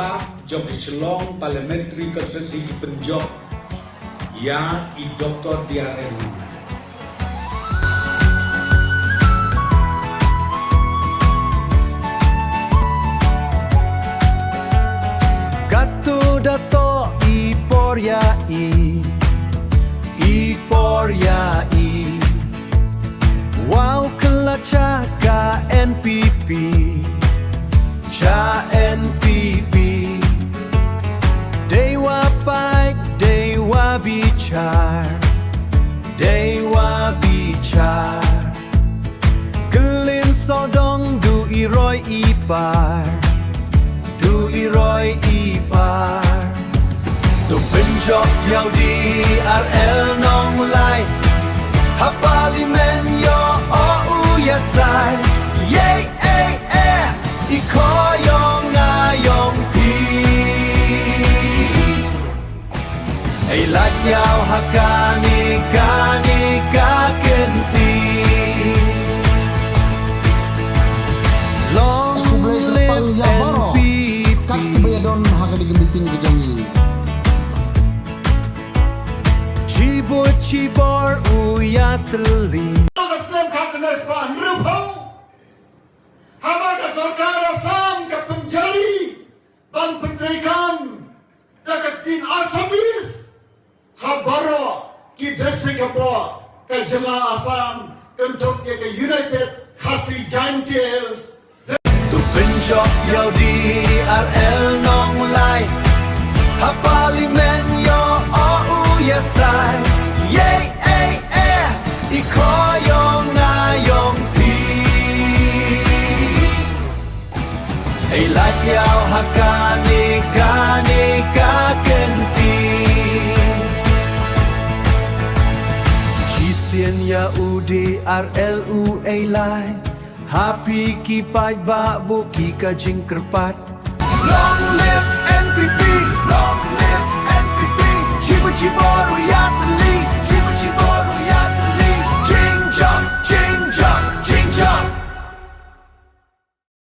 bab jog Shlong Parliamentary Constituency di Penjok ya i Dr. DRM. Gato dato i poryai wow kelacha ka NPP cha NPP dewa paik dewa bicar gelin sodong du iroi ipar tu penjok yau di RL nong lai ha parlimen yo o uyasai yay iko yong ngayong pi ay lat yau hakani ka kenti long live NPP Don hakadi gembiting gejangi Cibor uyateli Nasdem Kabinet Pan Rupau Hamada Sarkar Assam ke penjali dan penterikan deketin Asamis Habaro ki dresi kepo ke jela Assam untuk ke United Khasi Giants tu penjok yau di RL nong lai ha parlimen yo o uyasai yay iko yong ngayong pi ay lat yau hakani ka kenti Chisien ya udi RLU ay lai happy ki pai ba bu ki ka jing kerpat long live NPP Cibor uyat